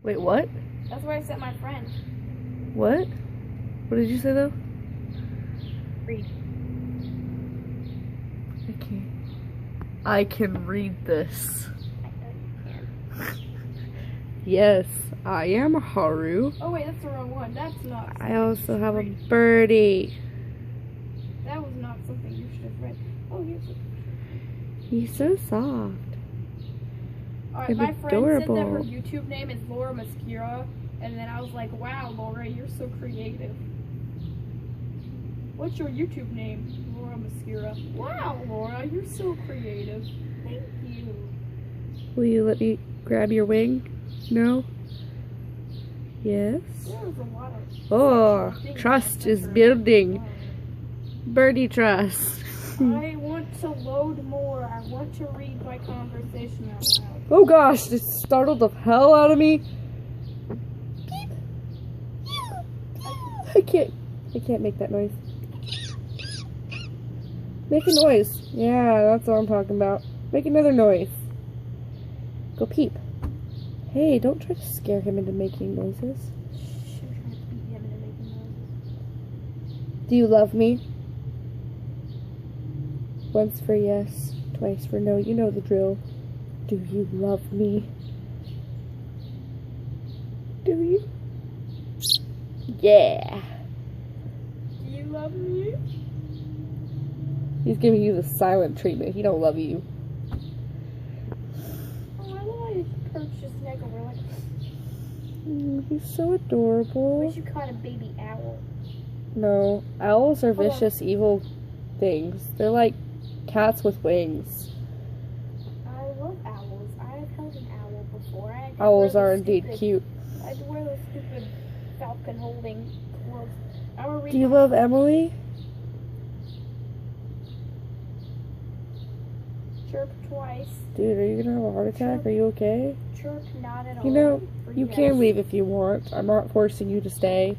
Wait, what? That's where I sent my friend. What? What did you say though? Read. I can read this. I know you can. Yes, I am Haru. Oh wait, that's the wrong one. That's not. I also have a birdie. That was not something you should have read. Oh, here's it. He's so soft. Alright, And my friend said that her adorable. YouTube name is Laura Mascara, and then I was like, wow, Laura, you're so creative. What's your YouTube name? Laura Mascara. Wow, Laura, you're so creative. Thank you. Will you let me grab your wing? No? Yes? There's a lot of Oh, sexual things trust on is Twitter. building. Birdie trust. I want to load more. I want to read my conversation out loud. Oh gosh, this startled the hell out of me. I can't make that noise. Make a noise. Yeah, that's what I'm talking about. Make another noise. Go peep. Hey, don't try to scare him into making noises. Shh, I'm trying to beat him into making noises. Do you love me? Once for yes, twice for no. You know the drill. Do you love me? Do you? Yeah. Do you love me? He's giving you the silent treatment. He don't love you. Oh, I love how you perch his neck over like. He's so I adorable. wish you caught a baby owl. No, owls are Hold on. vicious, evil things. They're like cats with wings. I love owls. I've held an owl before. I Owls wear are those indeed stupid- cute. I'd wear those stupid falcon holding clothes. I will read Do you my- love Emily? Chirp twice. Dude, are you gonna have a heart attack? Are you okay? Chirp not at all. You know, for you yes. can leave if you want. I'm not forcing you to stay.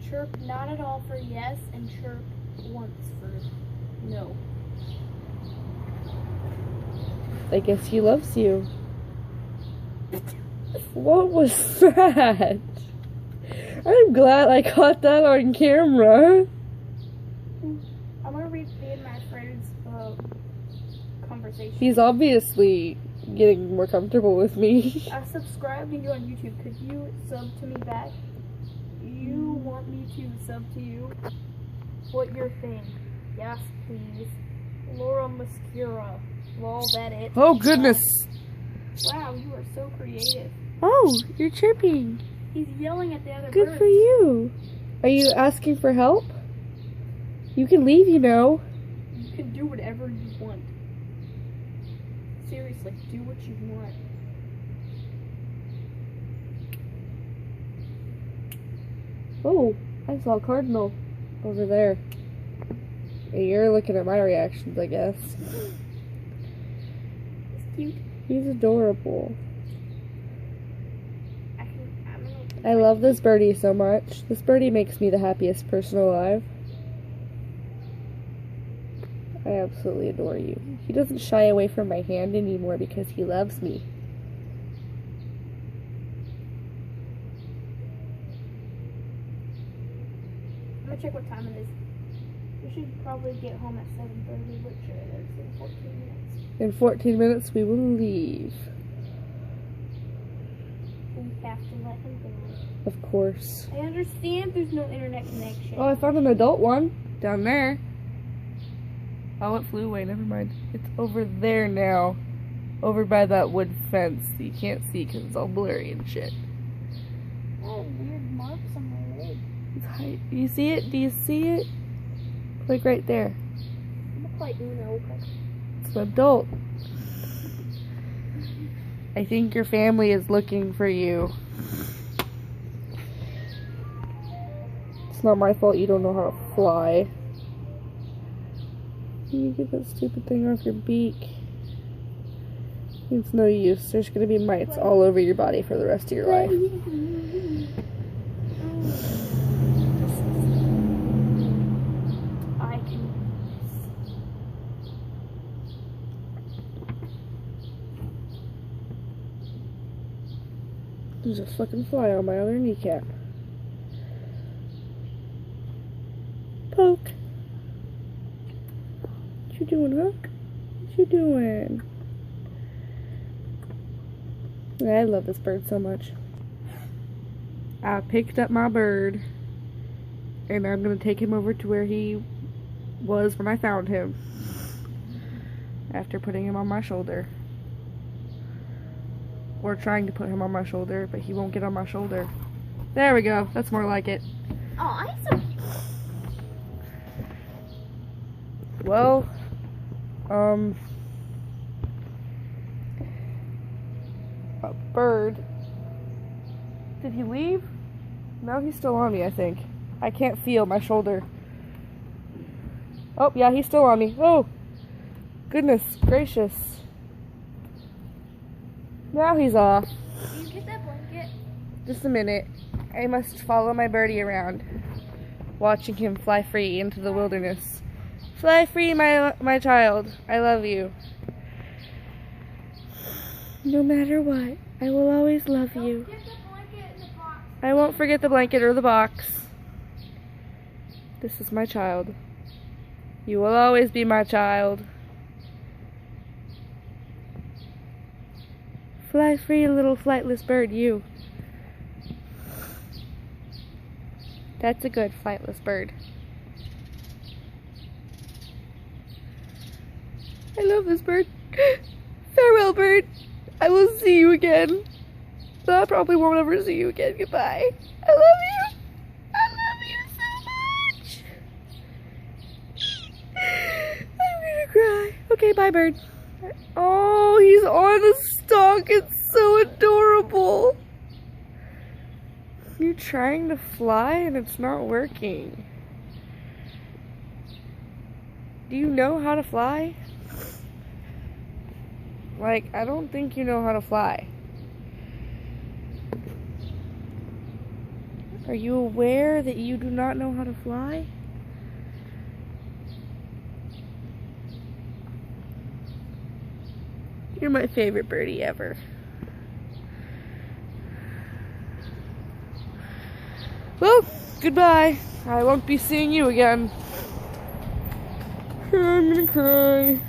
Chirp not at all for yes, and chirp once for no. I guess he loves you. What was that? I'm glad I caught that on camera. I'm gonna read me and my friend's conversation. He's obviously getting more comfortable with me. I subscribe to you on YouTube. Could you sub to me back? Do you want me to sub to you? What your thing? Yes, please. Laura Mascara. Lol, that it. Oh goodness. Wow, you are so creative. Oh, you're chirping. He's yelling at the other Good birds. for you. Are you asking for help? You can leave, you know. You can do whatever you want. Seriously, do what you want. Oh, I saw a cardinal over there. Hey, you're looking at my reactions, I guess. It's cute. He's adorable. I'm gonna I love this birdie so much. This birdie makes me the happiest person alive. I absolutely adore you. He doesn't shy away from my hand anymore because he loves me. I'm gonna check what time it is. We should probably get home at 7:30, which is in 14 minutes. In 14 minutes, we will leave. We have to let him go. Of course. I understand there's no internet connection. Oh, I found an adult one down there. Oh, it flew away. Never mind. It's over there now. Over by that wood fence that you can't see because it's all blurry and shit. Oh, weird marks on my leg. It's high. Do you see it? Do you see it? Like right there. I'm gonna play Uno. It's an adult. I think your family is looking for you. It's not my fault you don't know how to fly. You get that stupid thing off your beak. It's no use. There's gonna be mites all over your body for the rest of your life. I can. There's a fucking fly on my other kneecap. Poke. What you doing, Hook? What you doing? I love this bird so much. I picked up my bird, and I'm gonna take him over to where he was when I found him, after putting him on my shoulder. Or trying to put him on my shoulder, but he won't get on my shoulder. There we go. That's more like it. Oh, I'm so cute. Well, a bird. Did he leave? No, he's still on me, I think. I can't feel my shoulder. Oh, yeah, he's still on me. Oh, goodness gracious. Now he's off. Can you get that blanket? Just a minute. I must follow my birdie around, watching him fly free into the wilderness. Fly free, my child. I love you. No matter what, I will always love you. Get the blanket in the box. I won't forget the blanket or the box. This is my child. You will always be my child. Fly free, little flightless bird, you. That's a good flightless bird. I love this bird. Farewell, bird. I will see you again. Though I probably won't ever see you again. Goodbye. I love you. I love you so much. I'm gonna cry. Okay, bye, bird. Oh, he's on a stalk. It's so adorable. You're trying to fly and it's not working. Do you know how to fly? Like, I don't think you know how to fly. Are you aware that you do not know how to fly? You're my favorite birdie ever. Well, goodbye. I won't be seeing you again. I'm gonna cry.